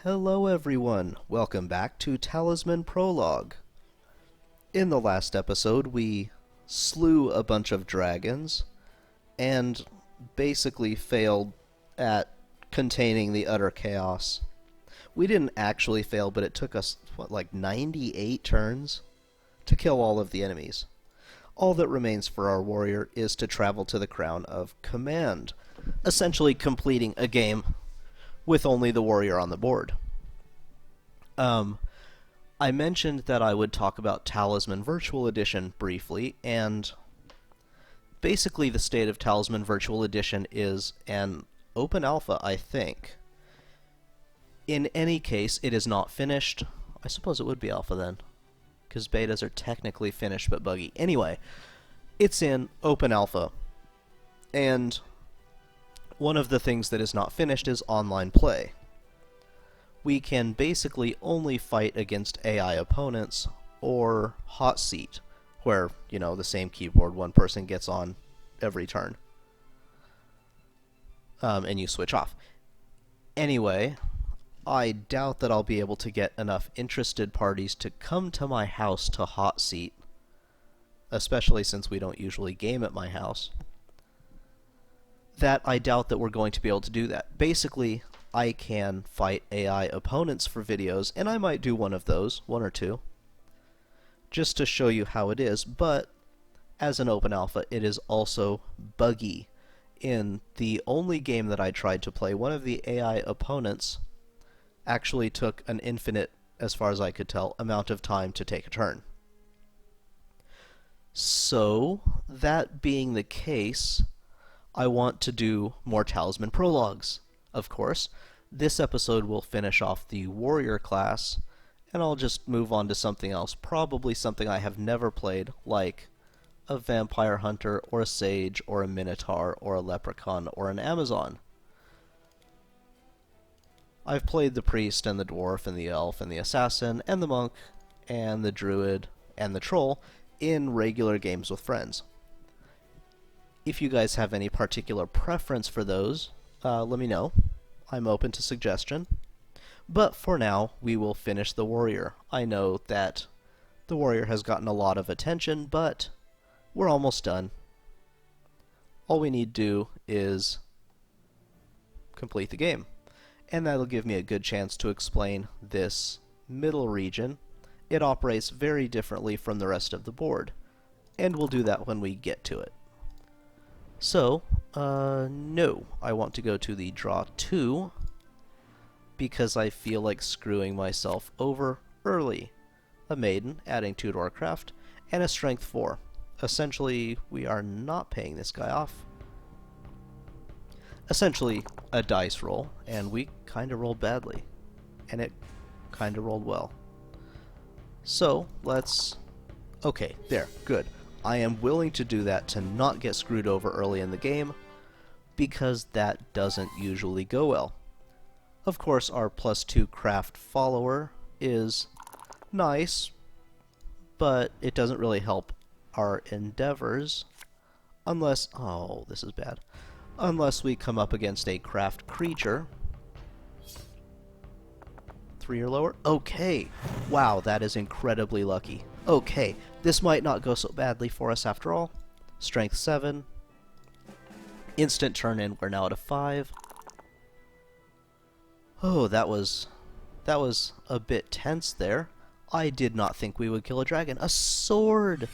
Hello everyone, welcome back to Talisman Prologue. In the last episode we slew a bunch of dragons and basically failed at containing the utter chaos. We didn't actually fail, but it took us, like 98 turns to kill all of the enemies. All that remains for our warrior is to travel to the Crown of Command, essentially completing a game with only the warrior on the board. I mentioned that I would talk about Talisman Virtual Edition briefly, and basically the state of Talisman Virtual Edition is an open alpha, I think. In any case, it is not finished. I suppose it would be alpha then, because betas are technically finished but buggy. Anyway, it's in open alpha, and one of the things that is not finished is online play. We can basically only fight against AI opponents or hot seat, where, the same keyboard one person gets on every turn. And you switch off. Anyway, I doubt that I'll be able to get enough interested parties to come to my house to hot seat, especially since we don't usually game at my house. That I doubt that we're going to be able to do that. Basically, I can fight AI opponents for videos, and I might do one of those, one or two, just to show you how it is, but as an open alpha, it is also buggy. In the only game that I tried to play, one of the AI opponents actually took an infinite, as far as I could tell, amount of time to take a turn. So, that being the case, I want to do more Talisman Prologues. Of course, this episode will finish off the warrior class, and I'll just move on to something else, probably something I have never played, like a vampire hunter, or a sage, or a minotaur, or a leprechaun, or an amazon. I've played the priest, and the dwarf, and the elf, and the assassin, and the monk, and the druid, and the troll in regular games with friends. If you guys have any particular preference for those, let me know. I'm open to suggestion. But for now, we will finish the warrior. I know that the warrior has gotten a lot of attention, but we're almost done. All we need to do is complete the game. And that'll give me a good chance to explain this middle region. It operates very differently from the rest of the board, and we'll do that when we get to it. So, no, I want to go to the draw 2, because I feel like screwing myself over early. A maiden, adding 2 to our craft, and a strength 4. Essentially, we are not paying this guy off. Essentially, a dice roll, and we kinda rolled badly. And it kinda rolled well. So, let's... Okay, there, good. I am willing to do that to not get screwed over early in the game, because that doesn't usually go well. Of course, our +2 craft follower is nice, but it doesn't really help our endeavors, unless... Oh, this is bad. Unless we come up against a craft creature. 3 or lower? Okay. Wow, that is incredibly lucky. Okay, this might not go so badly for us after all. Strength 7. Instant turn in, we're now at a 5. Oh, that was a bit tense there. I did not think we would kill a dragon. A sword!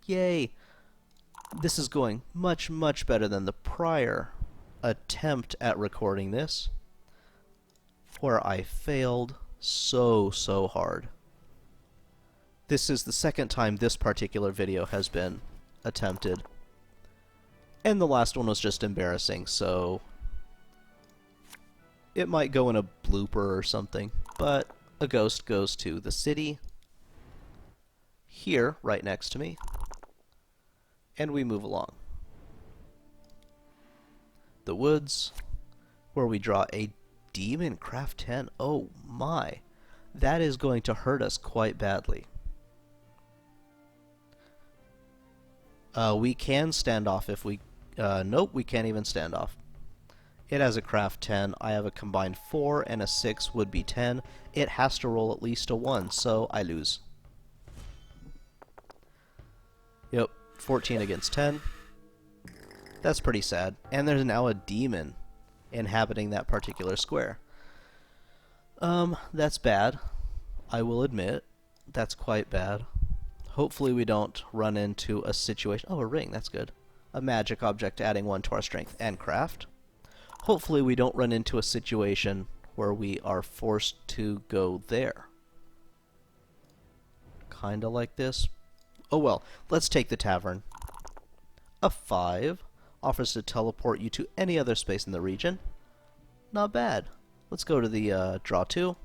Yay! This is going much, much better than the prior attempt at recording this, where I failed so hard. This is the second time this particular video has been attempted. And the last one was just embarrassing, so it might go in a blooper or something. But a ghost goes to the city, here, right next to me, and we move along. The woods, where we draw a demon craft 10. Oh my, that is going to hurt us quite badly. We can stand off if we... nope, we can't even stand off. It has a craft 10. I have a combined 4 and a 6 would be 10. It has to roll at least a 1, so I lose. Yep, 14 against 10. That's pretty sad. And there's now a demon inhabiting that particular square. That's bad. I will admit, that's quite bad. Hopefully we don't run into a situation... Oh, a ring, that's good. A magic object adding 1 to our strength and craft. Hopefully we don't run into a situation where we are forced to go there. Kinda like this. Oh well, let's take the tavern. A 5 offers to teleport you to any other space in the region. Not bad. Let's go to the draw 2.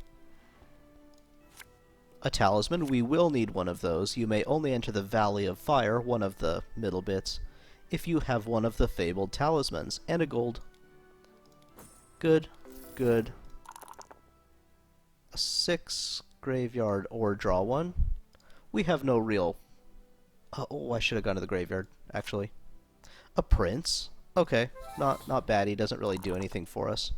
A talisman. We will need one of those. You may only enter the Valley of Fire, one of the middle bits, if you have one of the fabled talismans. And a gold. Good. Good. A 6 graveyard or draw 1. We have no real... Oh, I should have gone to the graveyard, actually. A prince. Okay, not bad. He doesn't really do anything for us.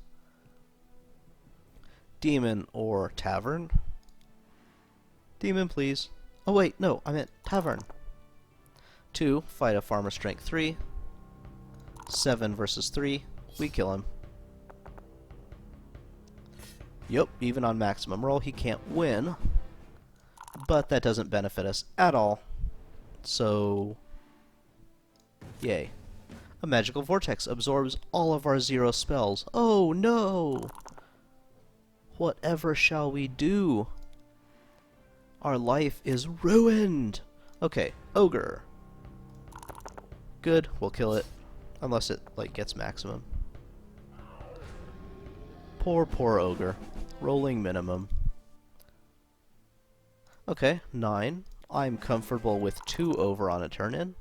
Demon or tavern. Demon, please. Oh wait, no, I meant tavern. 2, fight a farmer strength 3. 7 versus 3. We kill him. Yup, even on maximum roll, he can't win. But that doesn't benefit us at all. So, yay. A magical vortex absorbs all of our 0 spells. Oh no! Whatever shall we do? Our life is ruined! Okay, ogre. Good, we'll kill it. Unless it, like, gets maximum. Poor ogre. Rolling minimum. Okay, 9. I'm comfortable with 2 over on a turn-in.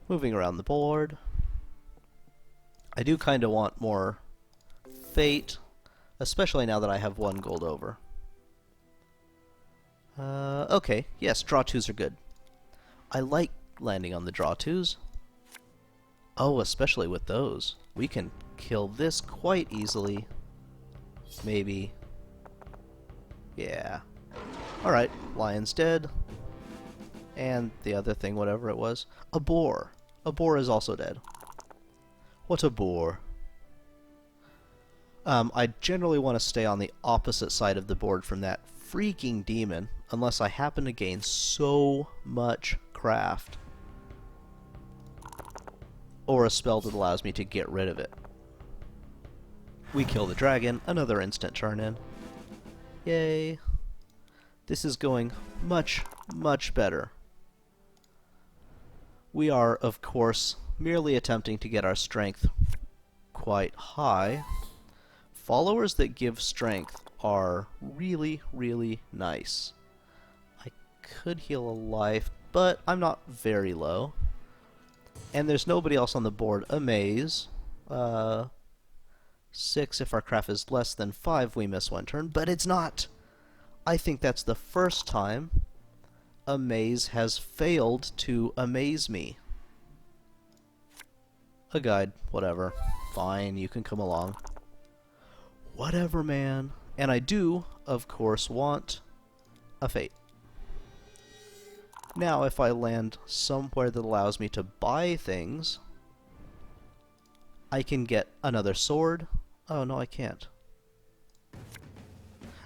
Moving around the board. I do kind of want more fate, especially now that I have 1 gold over. Okay, yes, draw 2s are good. I like landing on the draw 2s. Oh, especially with those. We can kill this quite easily. Maybe. Yeah. Alright, lion's dead. And the other thing, whatever it was. A boar. A boar is also dead. What a boar. I generally want to stay on the opposite side of the board from that freaking demon, unless I happen to gain so much craft. Or a spell that allows me to get rid of it. We kill the dragon, another instant turn-in. Yay. This is going much, much better. We are, of course, merely attempting to get our strength quite high. Followers that give strength are really, really nice. I could heal a life, but I'm not very low. And there's nobody else on the board. Amaze. 6 if our craft is less than 5, we miss 1 turn, but it's not! I think that's the first time Amaze has failed to amaze me. A guide, whatever. Fine, you can come along. Whatever, man. And I do, of course, want a fate. Now, if I land somewhere that allows me to buy things, I can get another sword. Oh, no, I can't.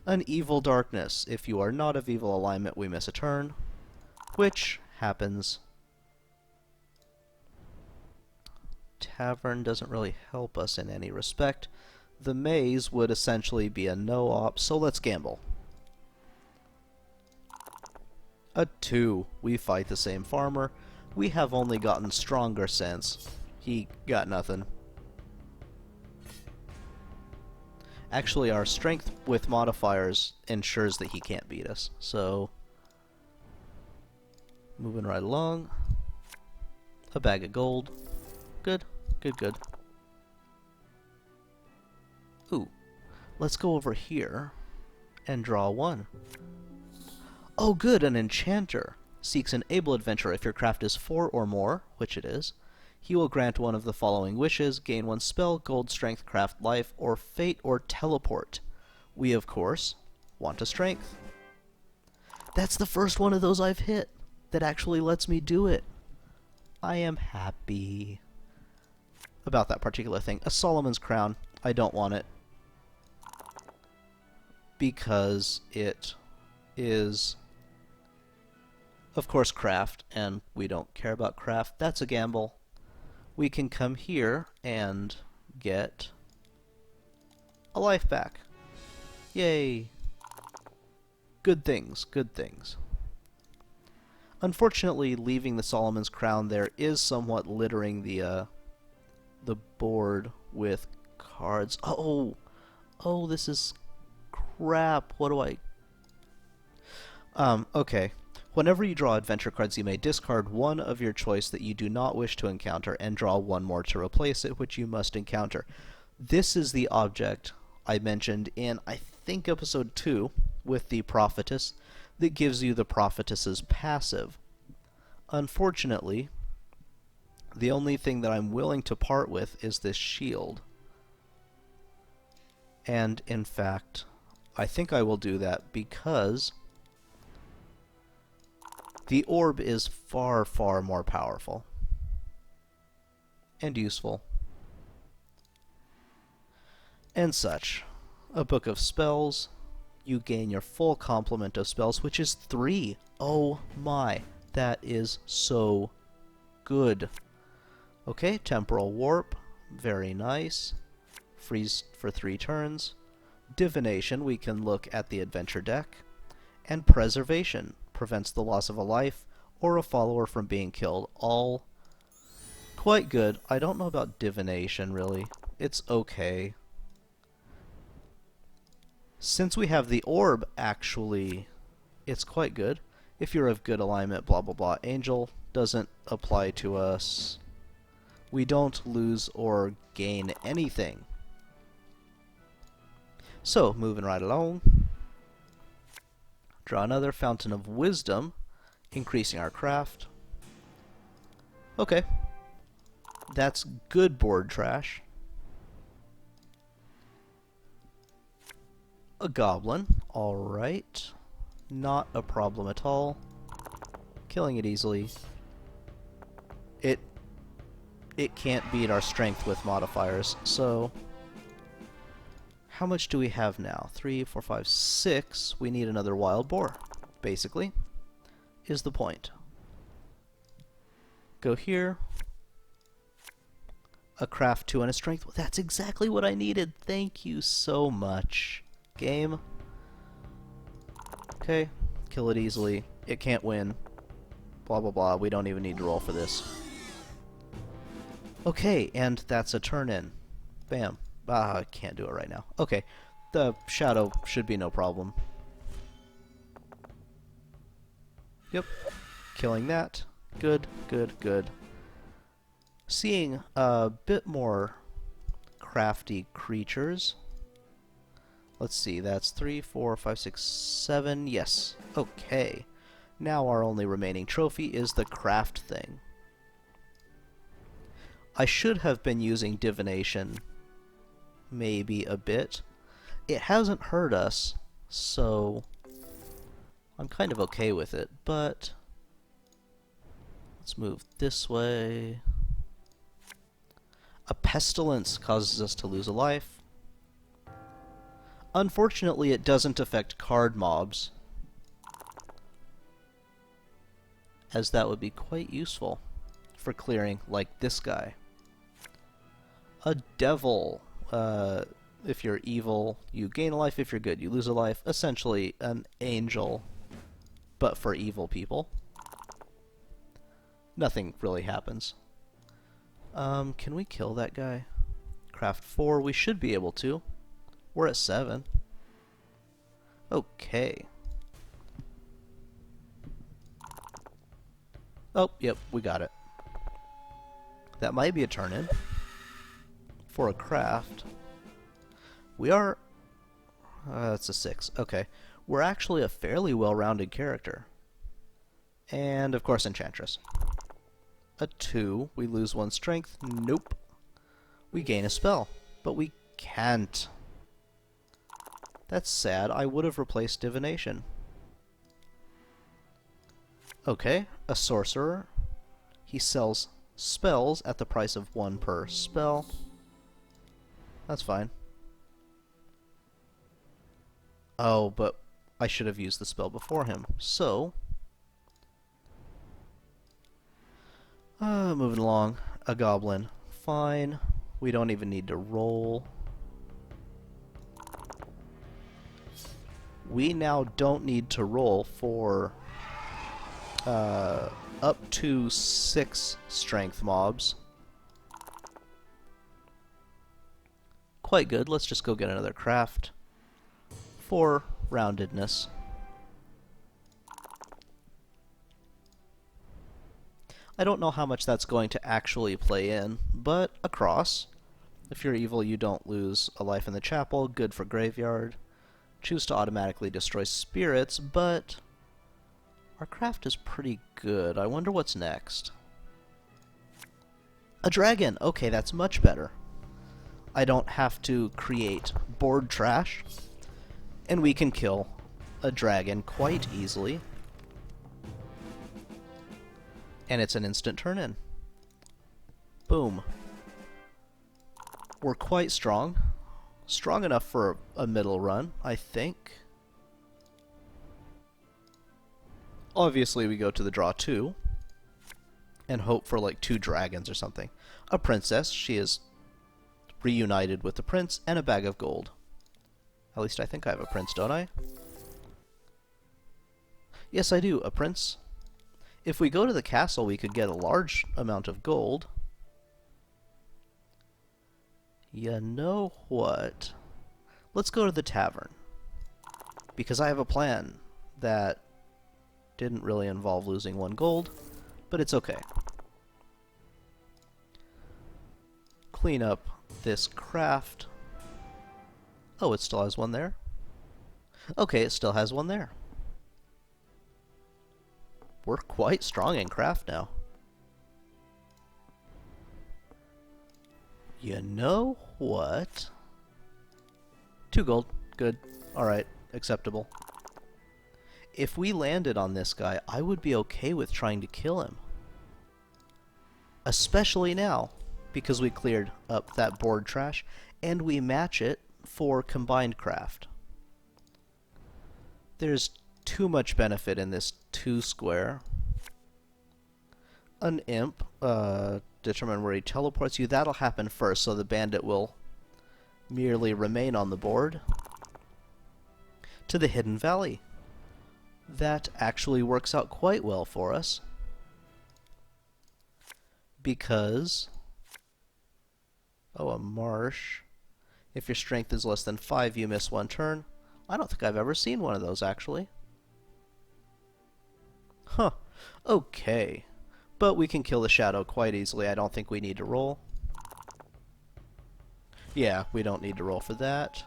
An evil darkness. If you are not of evil alignment, we miss a turn, which happens. Tavern doesn't really help us in any respect. The maze would essentially be a no-op, so let's gamble. A 2. We fight the same farmer. We have only gotten stronger since. He got nothing. Actually, our strength with modifiers ensures that he can't beat us, so... Moving right along. A bag of gold. Good, good, good. Ooh. Let's go over here and draw 1. Oh good, an enchanter. Seeks an able adventurer. If your craft is 4 or more, which it is, He will grant one of the following wishes: gain 1 spell, gold, strength, craft, life, or fate, or teleport. We, of course, want a strength. That's the first one of those I've hit that actually lets me do it. I am happy about that particular thing. A Solomon's Crown. I don't want it because it is, of course, craft, and we don't care about craft. That's a gamble. We can come here and get a life back. Yay! Good things, good things. Unfortunately, leaving the Solomon's Crown there is somewhat littering the board with cards. Oh, this is crap. What do I... okay. Whenever you draw adventure cards, you may discard one of your choice that you do not wish to encounter and draw one more to replace it, which you must encounter. This is the object I mentioned in, I think, episode 2 with the Prophetess that gives you the Prophetess's passive. Unfortunately, the only thing that I'm willing to part with is this shield. And, in fact, I think I will do that because the orb is far, far more powerful and useful and such. A book of spells. You gain your full complement of spells, which is 3. Oh my, that is so good. Okay, temporal warp, very nice. Freeze for 3 turns. Divination, we can look at the adventure deck. And preservation, prevents the loss of a life or a follower from being killed. All quite good. I don't know about divination, really. It's okay. Since we have the orb, actually, it's quite good. If you're of good alignment, blah blah blah. Angel doesn't apply to us. We don't lose or gain anything. So, moving right along. Draw another Fountain of Wisdom, increasing our craft. Okay. That's good board trash. A goblin. Alright. Not a problem at all. Killing it easily. It can't beat our strength with modifiers, so... How much do we have now? 3, 4, 5, 6. We need another wild boar, basically, is the point. Go here. A craft 2 and a strength. That's exactly what I needed. Thank you so much, game. Okay, kill it easily. It can't win. Blah, blah, blah. We don't even need to roll for this. Okay, and that's a turn in. Bam. I can't do it right now. Okay, the shadow should be no problem. Yep, killing that. Good, good, good. Seeing a bit more crafty creatures. Let's see, that's 3, 4, 5, 6, 7. Yes, okay. Now our only remaining trophy is the craft thing. I should have been using divination maybe a bit. It hasn't hurt us, so I'm kind of okay with it, but let's move this way. A pestilence causes us to lose a life. Unfortunately, it doesn't affect card mobs, as that would be quite useful for clearing, like this guy. A devil. If you're evil, you gain a life. If you're good, you lose a life. Essentially, an angel, but for evil people. Nothing really happens. Can we kill that guy? Craft 4, we should be able to. We're at 7. Okay. Oh, yep, we got it. That might be a turn-in. For a craft. We are... that's a 6. Okay. We're actually a fairly well-rounded character. And, of course, Enchantress. A 2. We lose 1 strength. Nope. We gain a spell. But we can't. That's sad. I would have replaced divination. Okay, a sorcerer. He sells spells at the price of 1 per spell. That's fine. Oh, but I should have used the spell before him. So, moving along. A goblin. Fine. We don't even need to roll. We now don't need to roll for up to 6 strength mobs. Quite good. Let's just go get another craft for roundedness. I don't know how much that's going to actually play in, but a cross. If you're evil, you don't lose a life in the chapel. Good for graveyard. Choose to automatically destroy spirits, but our craft is pretty good. I wonder what's next. A dragon! Okay, that's much better. I don't have to create board trash, and we can kill a dragon quite easily. And it's an instant turn-in. Boom. We're quite strong. Strong enough for a middle run, I think. Obviously, we go to the draw 2 and hope for like 2 dragons or something. A princess, she is reunited with the prince, and a bag of gold. At least I think I have a prince, don't I? Yes, I do, a prince. If we go to the castle, we could get a large amount of gold. You know what? Let's go to the tavern. Because I have a plan that didn't really involve losing 1 gold, but it's okay. Clean up this craft. Oh, it still has 1 there? Okay, it still has 1 there. We're quite strong in craft now. You know what? 2 gold. Good. Alright. Acceptable. If we landed on this guy, I would be okay with trying to kill him. Especially now, because we cleared up that board trash, and we match it for combined craft. There's too much benefit in this 2 square. An imp, determine where he teleports you. That'll happen first, so the bandit will merely remain on the board. To the hidden valley. That actually works out quite well for us. Because... oh, a marsh. If your strength is less than 5, you miss 1 turn. I don't think I've ever seen one of those, actually. Huh. Okay. But we can kill the shadow quite easily. I don't think we need to roll. Yeah, we don't need to roll for that.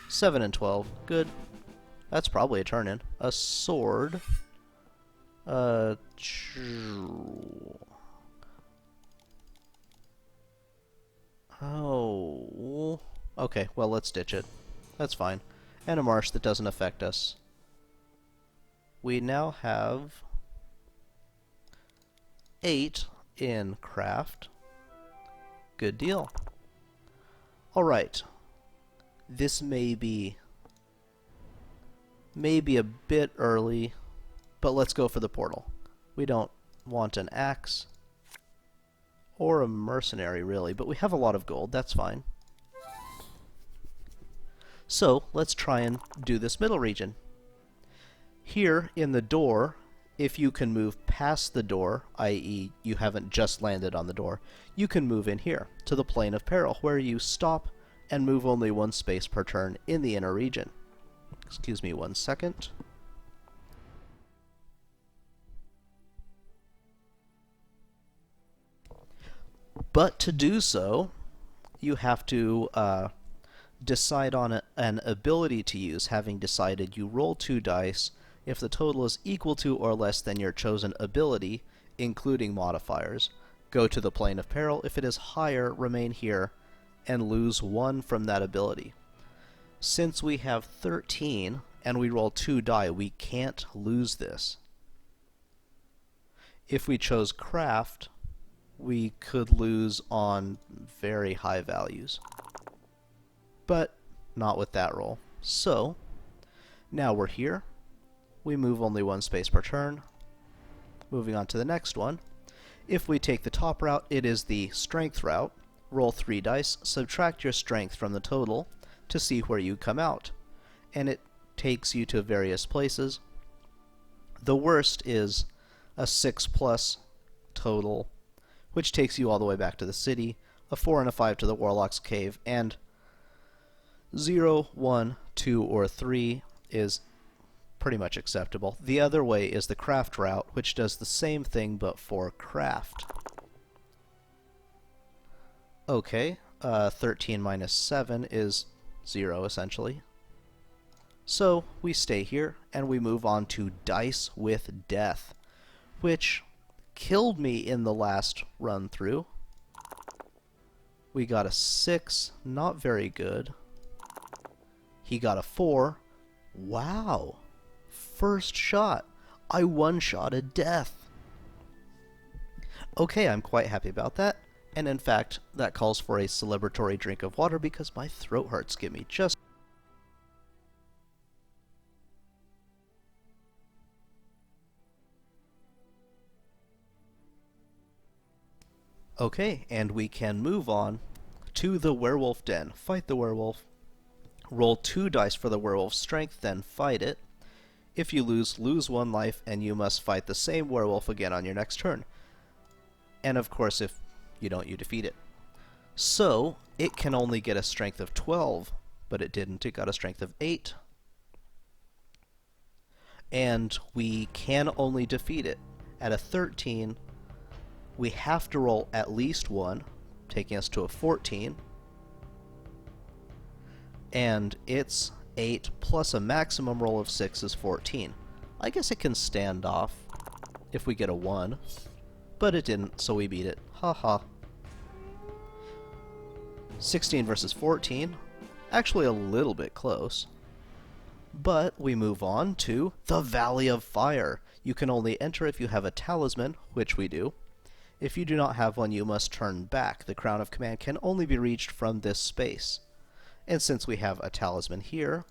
7 and 12. Good. That's probably a turn-in. A sword. Oh. Okay, well, let's ditch it. That's fine. And a marsh that doesn't affect us. We now have 8 in craft. Good deal. Alright. This may be a bit early, but let's go for the portal. We don't want an axe or a mercenary, really, but we have a lot of gold. That's fine. So, let's try and do this middle region. Here, in the door, if you can move past the door, i.e. you haven't just landed on the door, you can move in here, to the Plane of Peril, where you stop and move only 1 space per turn in the inner region. Excuse me 1 second. But to do so, you have to decide on an ability to use. Having decided, you roll 2 dice. If the total is equal to or less than your chosen ability, including modifiers, go to the plane of peril. If it is higher, remain here and lose 1 from that ability. Since we have 13 and we roll 2 die, we can't lose this. If we chose craft, we could lose on very high values. But not with that roll. So, now we're here. We move only 1 space per turn. Moving on to the next one. If we take the top route, it is the strength route. Roll 3 dice, subtract your strength from the total to see where you come out. And it takes you to various places. The worst is a 6+ total, which takes you all the way back to the city, a 4 and a 5 to the Warlock's Cave, and 0, 1, 2, or 3 is pretty much acceptable. The other way is the craft route, which does the same thing but for craft. Okay, 13 minus 7 is 0 essentially. So we stay here and we move on to Dice with Death, which killed me in the last run through. We got a 6, not very good. He got a 4. Wow! First shot! I one-shotted death! Okay, I'm quite happy about that. And in fact, that calls for a celebratory drink of water because my throat hurts. Give me just... Okay, and we can move on to the werewolf den. Fight the werewolf. Roll 2 dice for the werewolf's strength, then fight it. If you lose, lose 1 life, and you must fight the same werewolf again on your next turn. And of course, if you don't, you defeat it. So, it can only get a strength of 12, but it didn't. It got a strength of 8. And we can only defeat it. At a 13, we have to roll at least 1, taking us to a 14. And it's 8 plus a maximum roll of 6 is 14. I guess it can stand off if we get a 1, but it didn't, so we beat it. Haha. 16 versus 14. Actually a little bit close. But we move on to the Valley of Fire. You can only enter if you have a talisman, which we do. If you do not have one, you must turn back. The Crown of Command can only be reached from this space. And since we have a talisman here,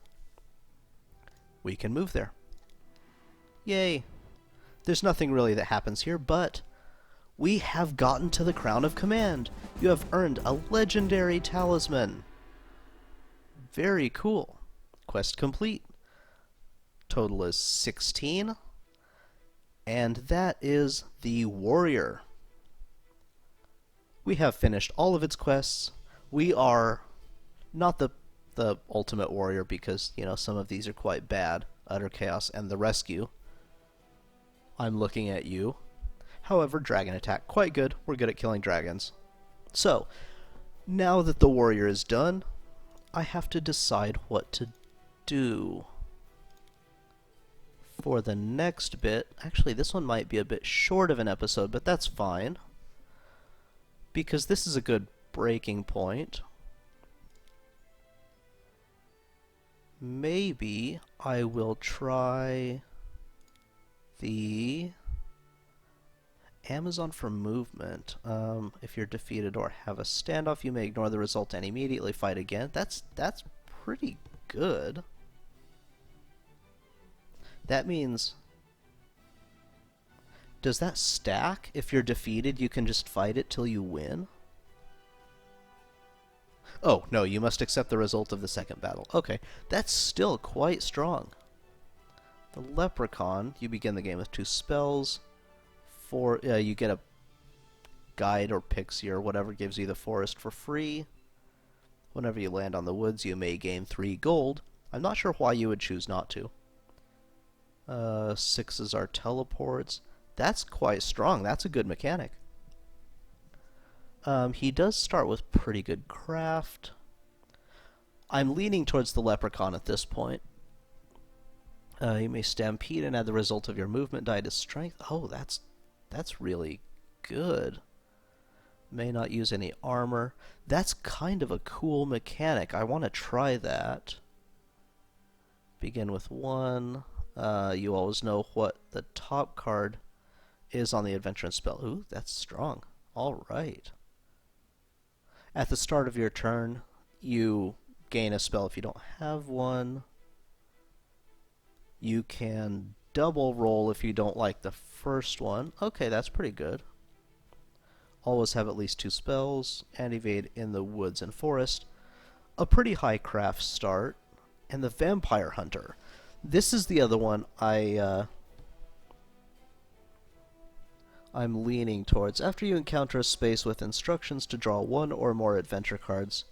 we can move there. Yay! There's nothing really that happens here, but we have gotten to the Crown of Command. You have earned a legendary talisman. Very cool. Quest complete. Total is 16. And that is the Warrior. We have finished all of its quests. We are not the ultimate warrior because, you know, some of these are quite bad. Utter Chaos and the Rescue. I'm looking at you. However, Dragon Attack, quite good. We're good at killing dragons. So, now that the warrior is done, I have to decide what to do. For the next bit, actually this one might be a bit short of an episode, but that's fine. Because this is a good breaking point. Maybe I will try the Amazon for movement. If you're defeated or have a standoff, you may ignore the result and immediately fight again. That's pretty good. That means... Does that stack? If you're defeated, you can just fight it till you win? Oh, no, you must accept the result of the second battle. Okay, that's still quite strong. The Leprechaun, you begin the game with 2 spells. You get a guide or pixie or whatever gives you the forest for free. Whenever you land on the woods, you may gain 3 gold. I'm not sure why you would choose not to. 6s are teleports. That's quite strong. That's a good mechanic. He does start with pretty good craft. I'm leaning towards the Leprechaun at this point. You may stampede and add the result of your movement die to strength. Oh, that's That's really good. May not use any armor. That's kind of a cool mechanic. I want to try that. Begin with 1. You always know what the top card is on the adventurous spell. Ooh, that's strong. All right. At the start of your turn, you gain a spell if you don't have one. You can double roll if you don't like the first one. Okay, that's pretty good. Always have at least 2 spells, and evade in the woods and forest. A pretty high craft start. And the Vampire Hunter. This is the other one I'm leaning towards. After you encounter a space with instructions to draw 1 or more adventure cards,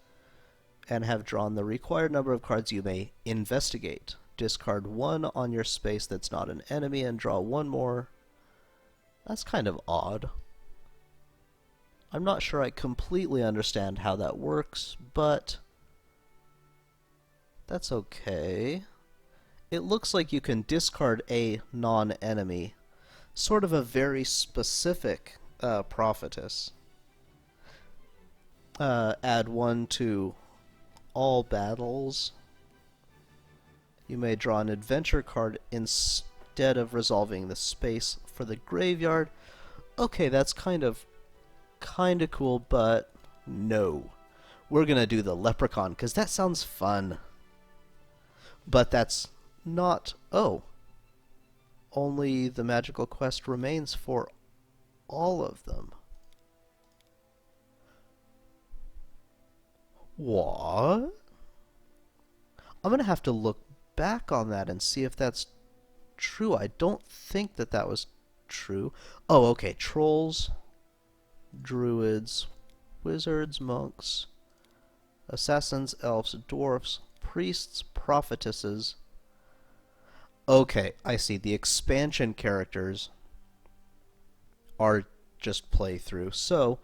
and have drawn the required number of cards, you may investigate. Discard 1 on your space that's not an enemy and draw 1 more. That's kind of odd. I'm not sure I completely understand how that works, but that's okay. It looks like you can discard a non-enemy. Sort of a very specific prophetess. Add 1 to all battles. You may draw an adventure card instead of resolving the space for the graveyard. Okay, that's kind of cool, but no. We're gonna do the Leprechaun, because that sounds fun. But that's not... Oh. Only the magical quest remains for all of them. What? I'm gonna have to look back on that and see if that's true. I don't think that that was true. Oh, okay. Trolls, druids, wizards, monks, assassins, elves, dwarfs, priests, prophetesses. Okay, I see. The expansion characters are just playthrough. So,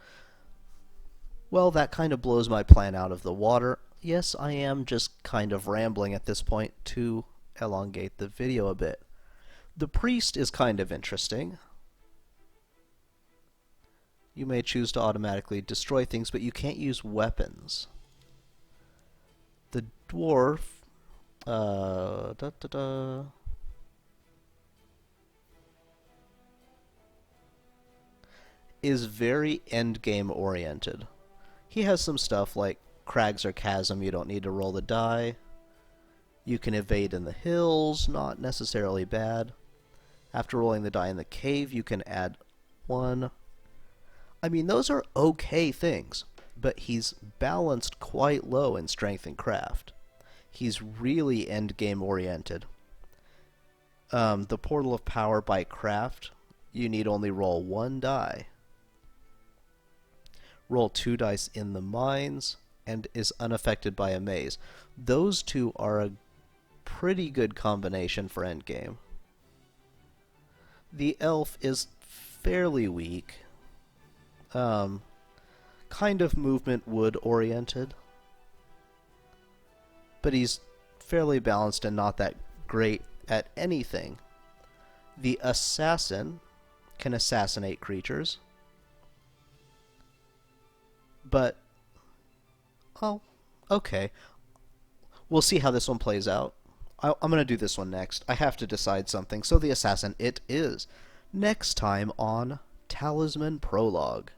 well, that kind of blows my plan out of the water. Yes, I am just kind of rambling at this point to elongate the video a bit. The priest is kind of interesting. You may choose to automatically destroy things, but you can't use weapons. The dwarf... is very endgame oriented. He has some stuff like crags or chasm, you don't need to roll the die. You can evade in the hills, not necessarily bad. After rolling the die in the cave, you can add 1. I mean, those are okay things, but he's balanced quite low in strength and craft. He's really endgame oriented. The Portal of Power by craft, you need only roll 1 die. Roll 2 dice in the mines, and is unaffected by a maze. Those two are a pretty good combination for endgame. The elf is fairly weak. Kind of movement wood oriented. But he's fairly balanced and not that great at anything. The assassin can assassinate creatures. But, oh, okay. We'll see how this one plays out. I'm going to do this one next. I have to decide something. So the assassin, it is. Next time on Talisman Prologue.